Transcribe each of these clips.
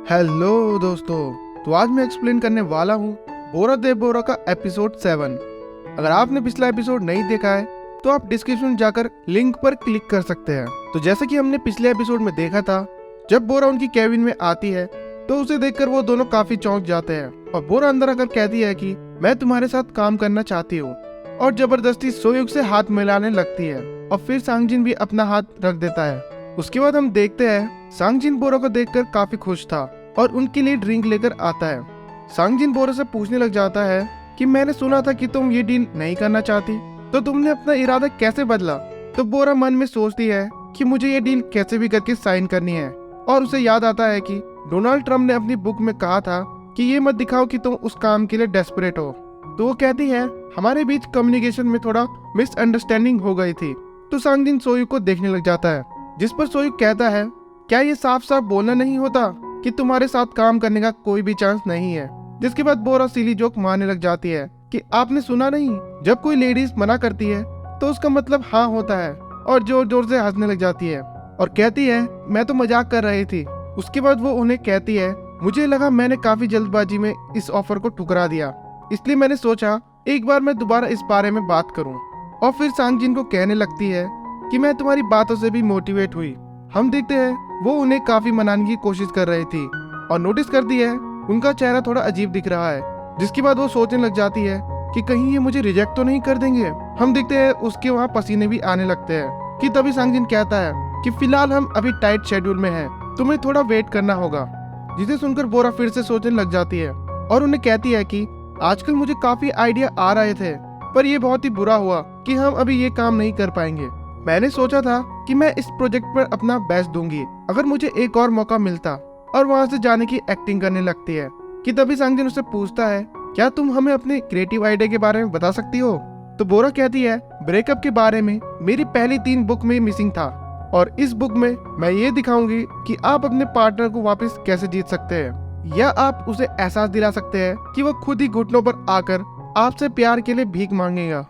Hello दोस्तों, तो आज मैं एक्सप्लेन करने वाला हूँ बोरा दे बोरा का एपिसोड 7। अगर आपने पिछला एपिसोड नहीं देखा है तो आप डिस्क्रिप्शन में जाकर लिंक पर क्लिक कर सकते हैं। तो जैसे कि हमने पिछले एपिसोड में देखा था, जब बोरा उनकी केबिन में आती है तो उसे देखकर वो दोनों काफी चौंक जाते हैं और बोरा अंदर आकर कहती है कि मैं तुम्हारे साथ काम करना चाहती हूँ, और जबरदस्ती सोयुग से हाथ मिलाने लगती है और फिर सांगजिन भी अपना हाथ रख देता है। उसके बाद हम देखते हैं सांगजिन बोरा को देखकर काफी खुश था और उनके लिए ड्रिंक लेकर आता है। सांगजिन बोरा से पूछने लग जाता है कि मैंने सुना था कि तुम ये डील नहीं करना चाहती, तो तुमने अपना इरादा कैसे बदला? तो बोरा मन में सोचती है कि मुझे ये डील कैसे भी करके साइन करनी है, और उसे याद आता है कि डोनाल्ड ट्रम्प ने अपनी बुक में कहा था कि ये मत दिखाओ कि तुम उस काम के लिए डेस्परेट हो। तो वो कहती है हमारे बीच कम्युनिकेशन में थोड़ा मिसअंडरस्टैंडिंग हो गई थी। तो सांगजिन सोयुग को देखने लग जाता है, जिस पर सोयुग कहता है क्या ये साफ साफ बोलना नहीं होता कि तुम्हारे साथ काम करने का कोई भी चांस नहीं है। जिसके बाद बोरा सिली जोक मारने लग जाती है कि आपने सुना नहीं, जब कोई लेडीज मना करती है तो उसका मतलब हाँ होता है, और जोर जोर से हंसने लग जाती है और कहती है मैं तो मजाक कर रही थी। उसके बाद वो उन्हें कहती है मुझे लगा मैंने काफी जल्दबाजी में इस ऑफर को ठुकरा दिया, इसलिए मैंने सोचा एक बार मैं दोबारा इस बारे में बात करूं। और फिर सांगजिन को कहने लगती है कि मैं तुम्हारी बातों से भी मोटिवेट हुई। हम देखते हैं वो उन्हें काफी मनाने की कोशिश कर रही थी और नोटिस करती है उनका चेहरा थोड़ा अजीब दिख रहा है। जिसके बाद वो सोचने लग जाती है कि कहीं ये मुझे रिजेक्ट तो नहीं कर देंगे। हम देखते हैं उसके वहाँ पसीने भी आने लगते हैं कि तभी सांगजिन कहता है कि फिलहाल हम अभी टाइट शेड्यूल में हैं, तुम्हें थोड़ा वेट करना होगा। जिसे सुनकर बोरा फिर से सोचने लग जाती है और उन्हें कहती है कि आजकल मुझे काफी आइडिया आ रहे थे, पर ये बहुत ही बुरा हुआ कि हम अभी ये काम नहीं कर पाएंगे। मैंने सोचा था कि मैं इस प्रोजेक्ट पर अपना बेस्ट दूंगी अगर मुझे एक और मौका मिलता, और वहाँ से जाने की एक्टिंग करने लगती है। कि तभी सांगजिन उससे पूछता है क्या तुम हमें अपने क्रिएटिव आइडिया के बारे में बता सकती हो? तो बोरा कहती है ब्रेकअप के बारे में मेरी पहली 3 बुक में मिसिंग था, और इस बुक में मैं ये दिखाऊंगी कि आप अपने पार्टनर को वापस कैसे जीत सकते हैं, या आप उसे एहसास दिला सकते हैं कि वो खुद ही घुटनों पर आकर आपसे प्यार के लिए भीख मांगेगा।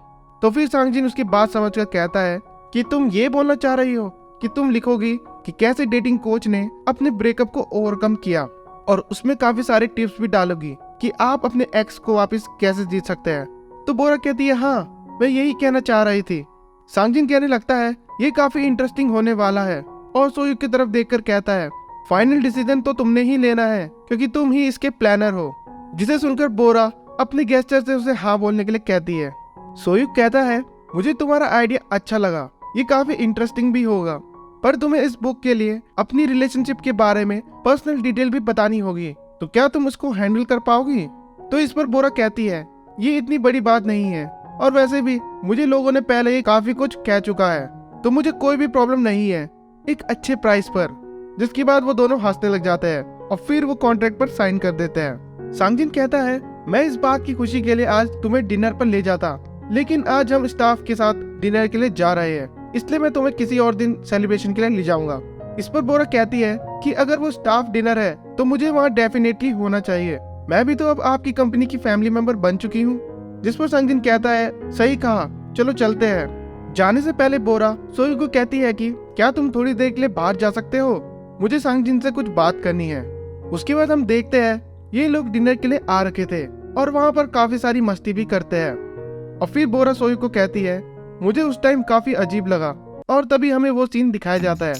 तो फिर सांगजिन उसकी बात समझकर कहता है कि तुम ये बोलना चाह रही हो कि तुम लिखोगी कि कैसे डेटिंग कोच ने अपने ब्रेकअप को ओवरकम किया, और उसमें काफी सारे टिप्स भी डालोगी कि आप अपने एक्स को वापस कैसे जीत सकते हैं। तो बोरा कहती है हाँ, मैं यही कहना चाह रही थी। सांगजिन कहने लगता है ये काफी इंटरेस्टिंग होने वाला है, और सोयुग की तरफ देखकर कहता है फाइनल डिसीजन तो तुमने ही लेना है क्योंकि तुम ही इसके प्लानर हो। जिसे सुनकर बोरा अपने गेस्टर से उसे हाँ बोलने के लिए कहती है। सोयुग कहता है मुझे तुम्हारा आइडिया अच्छा लगा, ये काफी इंटरेस्टिंग भी होगा, पर तुम्हें इस बुक के लिए अपनी रिलेशनशिप के बारे में पर्सनल डिटेल भी बतानी होगी, तो क्या तुम उसको हैंडल कर पाओगी? तो इस पर बोरा कहती है ये इतनी बड़ी बात नहीं है, और वैसे भी मुझे लोगों ने पहले ही काफी कुछ कह चुका है, तो मुझे कोई भी प्रॉब्लम नहीं है एक अच्छे प्राइस पर। जिसके बाद वो दोनों हंसने लग जाते हैं और फिर वो कॉन्ट्रैक्ट पर साइन कर देते हैं। सांगजिन कहता है मैं इस बात की खुशी के लिए आज तुम्हें डिनर पर ले जाता, लेकिन आज हम स्टाफ के साथ डिनर के लिए जा रहे हैं, इसलिए मैं तुम्हें किसी और दिन सेलिब्रेशन के लिए ले जाऊंगा। इस पर बोरा कहती है कि अगर वो स्टाफ डिनर है तो मुझे वहाँ डेफिनेटली होना चाहिए, मैं भी तो अब आपकी कंपनी की फैमिली मेंबर बन चुकी हूँ। जिस पर सांगजिन कहता है सही कहा, चलो चलते हैं। जाने से पहले बोरा सोयुग को कहती है कि क्या तुम थोड़ी देर के लिए बाहर जा सकते हो, मुझे सांगजिन से कुछ बात करनी है। उसके बाद हम देखते हैं ये लोग डिनर के लिए आ रखे थे और वहाँ पर काफी सारी मस्ती भी करते हैं। और फिर बोरा सोयुग को कहती है मुझे उस टाइम काफी अजीब लगा, और तभी हमें वो सीन दिखाया जाता है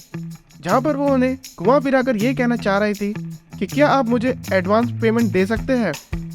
जहाँ पर वो उन्हें घुमा फिराकर ये कहना चाह रही थी कि क्या आप मुझे एडवांस पेमेंट दे सकते हैं।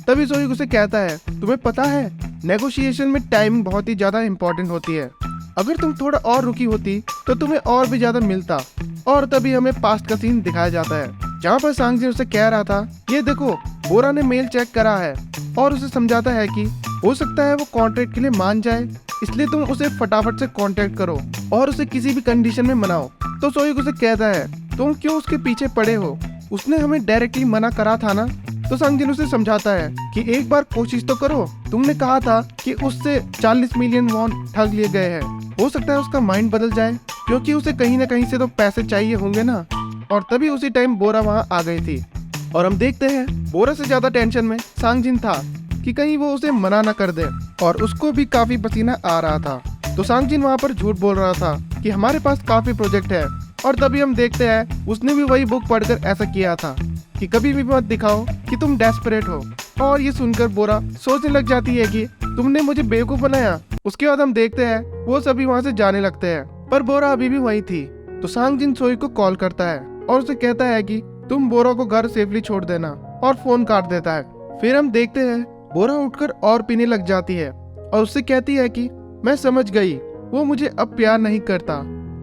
तभी सोयुग उसे कहता है तुम्हें पता है नेगोशिएशन में टाइम बहुत ही ज्यादा इम्पोर्टेंट होती है, अगर तुम थोड़ा और रुकी होती तो तुम्हें और भी ज्यादा मिलता। और तभी हमें पास्ट का सीन दिखाया जाता है जहाँ पर सांगजिन उसे कह रहा था ये देखो बोरा ने मेल चेक करा है, और उसे समझाता है कि हो सकता है वो कॉन्ट्रैक्ट के लिए मान जाए, इसलिए तुम उसे फटाफट से कांटेक्ट करो और उसे किसी भी कंडीशन में मनाओ। तो सोयुग उसे कहता है तुम क्यों उसके पीछे पड़े हो, उसने हमें डायरेक्टली मना करा था ना। तो सांगजिन उसे समझाता है कि एक बार कोशिश तो करो, तुमने कहा था कि उससे 40 मिलियन वॉन ठग लिए गए हैं, हो सकता है उसका माइंड बदल जाए, क्योंकि उसे कहीं ना कहीं से तो पैसे चाहिए होंगे ना। और तभी उसी टाइम बोरा वहाँ आ गई थी, और हम देखते हैं बोरा से ज्यादा टेंशन में सांगजिन था कि कहीं वो उसे मना न कर दे, और उसको भी काफी पसीना आ रहा था। तो सांगजिन वहाँ पर झूठ बोल रहा था कि हमारे पास काफी प्रोजेक्ट है, और तभी हम देखते हैं उसने भी वही बुक पढ़कर ऐसा किया था कि कभी भी मत दिखाओ कि तुम डेस्परेट हो। और ये सुनकर बोरा सोचने लग जाती है कि तुमने मुझे बेवकूफ बनाया। उसके बाद हम देखते हैं वो सभी वहाँ से जाने लगते हैं, पर बोरा अभी भी वही थी। तो सांग जिन सोई को कॉल करता है और उसे कहता है कि तुम बोरा को घर सेफली छोड़ देना, और फोन काट देता है। फिर हम देखते हैं बोरा उठकर और पीने लग जाती है और उससे कहती है कि मैं समझ गई, वो मुझे अब प्यार नहीं करता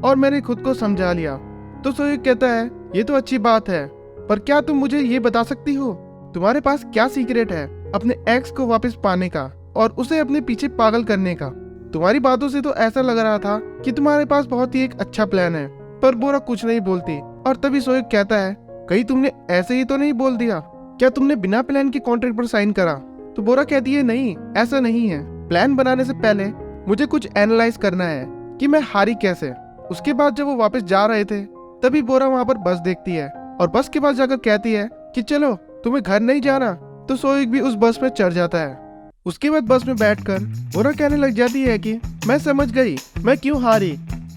और मैंने खुद को समझा लिया। तो सोई कहता है ये तो अच्छी बात है, पर क्या तुम मुझे ये बता सकती हो तुम्हारे पास क्या सीक्रेट है अपने एक्स को वापस पाने का और उसे अपने पीछे पागल करने का? तुम्हारी बातों से तो ऐसा लग रहा था कि तुम्हारे पास बहुत ही एक अच्छा प्लान है। पर बोरा कुछ नहीं बोलती और तभी सोएब कहता है कहीं तुमने ऐसे ही तो नहीं बोल दिया? क्या तुमने बिना प्लान के कॉन्ट्रैक्ट पर साइन करा? तो बोरा कहती है नहीं, ऐसा नहीं है। प्लान बनाने से पहले मुझे कुछ एनालाइज करना है कि मैं हारी कैसे। उसके बाद जब वो वापस जा रहे थे तभी बोरा वहाँ पर बस देखती है और बस के पास जाकर कहती है कि चलो तुम्हें घर नहीं जाना। तो सोएब भी उस बस में चढ़ जाता है। उसके बाद बस में बैठकर बोरा कहने लग जाती है कि मैं समझ गई मैं क्यों हारी,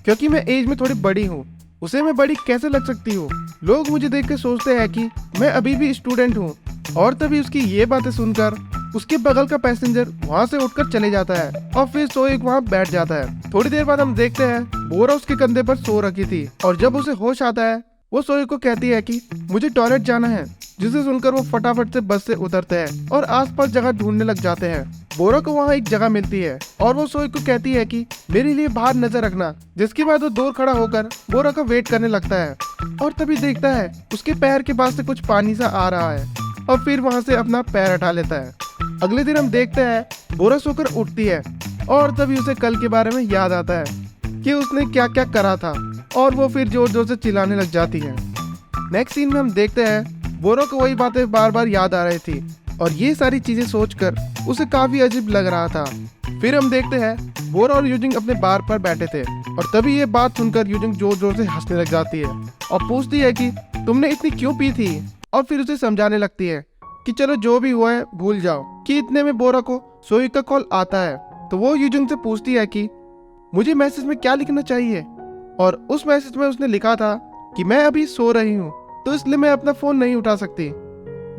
क्योंकि मैं एज में थोड़ी बड़ी हूँ। उसे मैं बड़ी कैसे लग सकती हूँ? लोग मुझे देख के सोचते हैं कि मैं अभी भी स्टूडेंट हूँ। और तभी उसकी ये बातें सुनकर उसके बगल का पैसेंजर वहाँ से उठकर चले जाता है और फिर सोएब वहाँ बैठ जाता है। थोड़ी देर बाद हम देखते हैं बोरा उसके कंधे पर सो रखी थी और जब उसे होश आता है वो सोएब को कहती है कि मुझे टॉयलेट जाना है, जिसे सुनकर वो फटाफट से बस से उतरते हैं और आसपास जगह ढूंढने लग जाते हैं। बोरा को वहाँ एक जगह मिलती है और वो सोएब को कहती है कि मेरे लिए बाहर नजर रखना, जिसके बाद वो दूर खड़ा होकर बोरा का वेट करने लगता है। और तभी देखता है उसके पैर के पास से कुछ पानी सा आ रहा है और फिर वहाँ से अपना पैर हटा लेता है। अगले दिन हम देखते हैं बोरा सोकर उठती है और तभी उसे कल के बारे में याद आता है कि उसने क्या क्या करा था और वो फिर जोर जोर से चिल्लाने लग जाती है। नेक्स्ट सीन में हम देखते हैं बोरा को वही बातें बार बार याद आ रही थी और ये सारी चीजें सोचकर उसे काफी अजीब लग रहा था। फिर हम देखते हैं बोरा और यूजिंग अपने बार पर बैठे थे और तभी ये बात सुनकर यूजिंग जोर जोर से हंसने लग जाती है और पूछती है कि तुमने इतनी क्यों पी थी, और फिर उसे समझाने लगती है कि चलो जो भी हुआ है भूल जाओ। कि इतने में बोरा को सोएब का कॉल आता है तो वो यूजिंग से पूछती है कि मुझे मैसेज में क्या लिखना चाहिए, और उस मैसेज में उसने लिखा था कि मैं अभी सो रही हूँ तो इसलिए मैं अपना फोन नहीं उठा सकती,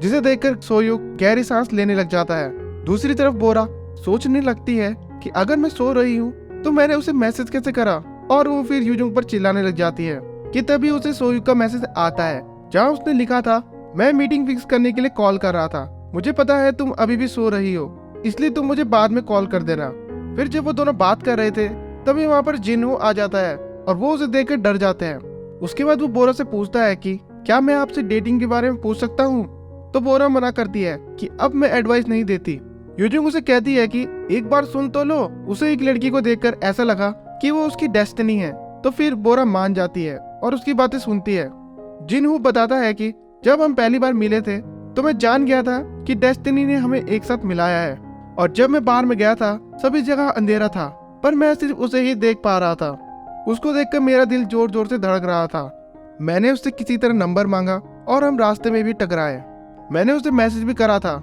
जिसे देखकर सोएब गहरी सांस लेने लग जाता है। दूसरी तरफ बोरा सोचने लगती है कि अगर मैं सो रही हूँ तो मैंने उसे मैसेज कैसे करा, और वो फिर यूजिंग पर चिल्लाने लग जाती है कि तभी उसे सोएब का मैसेज आता है जहाँ उसने लिखा था मैं मीटिंग फिक्स करने के लिए कॉल कर रहा था, मुझे पता है तुम अभी भी सो रही हो इसलिए तुम मुझे बाद में कॉल कर देना। फिर जब वो दोनों बात कर रहे थे तभी वहाँ पर जिनहो आ जाता है और वो उसे देखकर डर जाते हैं। उसके बाद वो बोरा से पूछता है कि क्या मैं आपसे डेटिंग के बारे में पूछ सकता हूँ? तो बोरा मना करती है कि अब मैं एडवाइस नहीं देती। यूजिंग उसे कहती है कि एक बार सुन तो लो। उसे एक लड़की को देखकर ऐसा लगा कि वो उसकी डेस्टिनी है। तो फिर बोरा मान जाती है और उसकी बातें सुनती है। जिनहो बताता है कि जब हम पहली बार मिले थे तो मैं जान गया था कि डेस्टिनी ने हमें एक साथ मिलाया है, और जब मैं बाहर में गया था सभी जगह अंधेरा था पर मैं सिर्फ उसे ही देख पा रहा था। उसको देखकर मेरा दिल जोर जोर से धड़क रहा था। मैंने उससे किसी तरह नंबर मांगा और हम रास्ते में भी टकराए। मैंने उसे मैसेज भी करा था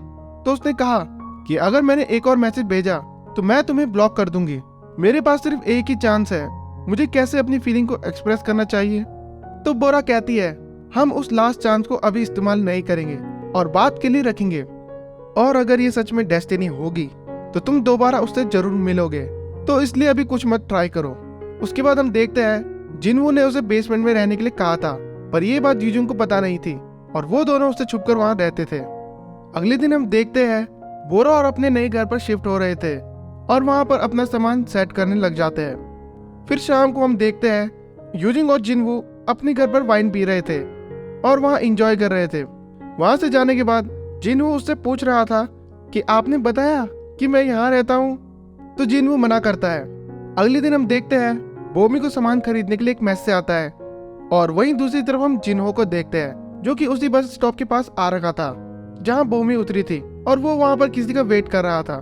तो उसने कहा कि अगर मैंने एक और मैसेज भेजा तो मैं तुम्हें ब्लॉक कर दूंगी। मेरे पास सिर्फ एक ही चांस है, मुझे कैसे अपनी फीलिंग को एक्सप्रेस करना चाहिए। तो बोरा कहती है हम उस लास्ट चांस को अभी इस्तेमाल नहीं करेंगे और बात के लिए रखेंगे, और अगर ये सच में डेस्टिनी होगी तो तुम दोबारा उससे जरूर मिलोगे, तो इसलिए अभी कुछ मत ट्राई करो। उसके बाद हम देखते हैं जिनहो ने उसे बेसमेंट में रहने के लिए कहा था, पर यह बात यूजिंग को पता नहीं थी और वो दोनों उससे छुपकर वहां रहते थे। अगले दिन हम देखते हैं बोरा और अपने नए घर पर शिफ्ट हो रहे थे और वहां पर अपना सामान सेट करने लग जाते हैं। फिर शाम को हम देखते हैं यूजिंग और जिनहो अपने घर पर वाइन पी रहे थे और वहां एंजॉय कर रहे थे। वहां से जाने के बाद जिनहो उससे पूछ रहा था कि आपने बताया कि मैं यहाँ रहता हूँ, तो जिनहो मना करता है। अगले दिन हम देखते हैं बोमी को सामान खरीदने के लिए एक मैसेज आता है और वहीं दूसरी तरफ हम जिनहो को देखते हैं जो कि उसी बस स्टॉप के पास आ रखा था जहाँ बोमी उतरी थी और वो वहां पर किसी का वेट कर रहा था।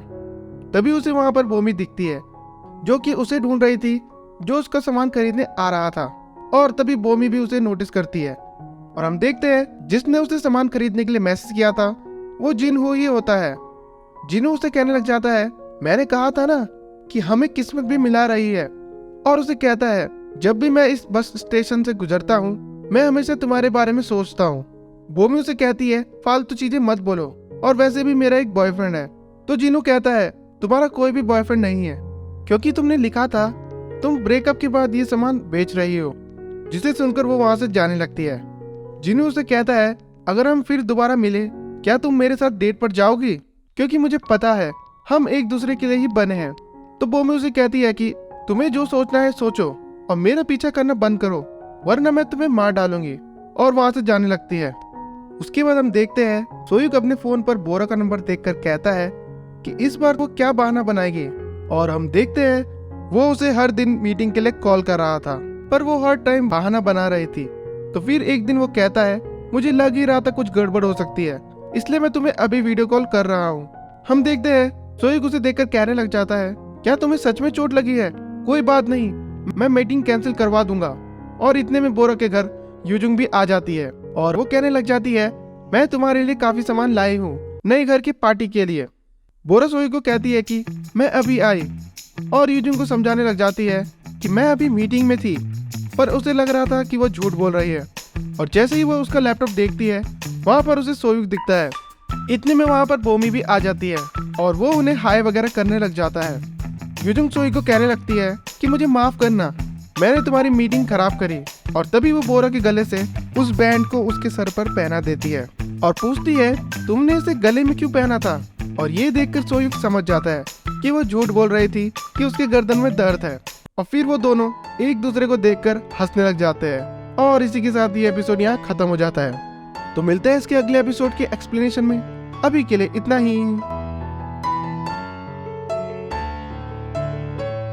तभी उसे वहां पर बोमी दिखती है जो कि उसे ढूंढ रही थी जो उसका सामान खरीदने आ रहा था, और तभी बोमी भी उसे नोटिस करती है और हम देखते हैं जिसने उसे सामान खरीदने के लिए मैसेज किया था वो जिनहो ही होता है। जिनहो उसे कहने लग जाता है मैंने कहा था ना कि हमें किस्मत भी मिला रही है, और उसे कहता है जब भी मैं इस बस स्टेशन से गुजरता हूँ मैं हमेशा तुम्हारे बारे में सोचता हूँ। बोमी उसे कहती है फालतू चीजें मत बोलो, और वैसे भी मेरा एक बॉयफ्रेंड है। तो जीनू कहता है तुम्हारा कोई भी बॉयफ्रेंड नहीं है, क्योंकि तुमने लिखा था तुम ब्रेकअप के बाद ये सामान बेच रही हो। जिसे सुनकर वो वहां से जाने लगती है। जीनू उसे कहता है अगर हम फिर दोबारा मिले क्या तुम मेरे साथ डेट पर जाओगी, क्योंकि मुझे पता है हम एक दूसरे के लिए ही बने हैं। तो बोमी उसे कहती है कि तुम्हें जो सोचना है सोचो और मेरा पीछा करना बंद करो, वरना मैं तुम्हें मार डालूंगी, और वहां से जाने लगती है। उसके बाद हम देखते हैं सोयुक अपने फोन पर बोरा का नंबर देखकर कहता है कि इस बार वो क्या बहाना बनाएगी, और हम देखते हैं वो उसे हर दिन मीटिंग के लिए कॉल कर रहा था, पर वो हर टाइम बहाना बना रही थी। तो फिर एक दिन वो कहता है मुझे लग ही रहा था कुछ गड़बड़ हो सकती है, इसलिए मैं तुम्हें अभी वीडियो कॉल कर रहा हूँ। हम देखते हैं सोयुक उसे देखकर कहने लग जाता है क्या तुम्हें सच में चोट लगी है? कोई बात नहीं, मैं मीटिंग कैंसिल करवा दूंगा। और इतने में बोरा के घर यूजुंग भी आ जाती है और वो कहने लग जाती है मैं तुम्हारे लिए काफी सामान लाई हूँ नए घर की पार्टी के लिए। बोरा सोयुक को कहती है कि मैं अभी आई, और यूजुंग को समझाने लग जाती है कि मैं अभी मीटिंग में थी, पर उसे लग रहा था कि वो झूठ बोल रही है। और जैसे ही वो उसका लैपटॉप देखती है वहाँ पर उसे सोयुक दिखता है। इतने में वहाँ पर बोमी भी आ जाती है और वो उन्हें हाय वगैरह करने लग जाता है। यूजुंग सोयुक को कहने लगती है कि मुझे माफ करना, मैंने तुम्हारी मीटिंग खराब करी। और तभी वो बोरा के गले से उस बैंड को उसके सर पर पहना देती है और पूछती है तुमने इसे गले में क्यों पहना था? और ये देखकर सोयुक समझ जाता है कि वो झूठ बोल रही थी कि उसके गर्दन में दर्द है। और फिर वो दोनों एक दूसरे को देखकर हंसने लग जाते हैं। और इसी के साथ ये एपिसोड यहाँ खत्म हो जाता है। तो मिलते हैं इसके अगले एपिसोड के एक्सप्लेनेशन में। अभी के लिए इतना ही।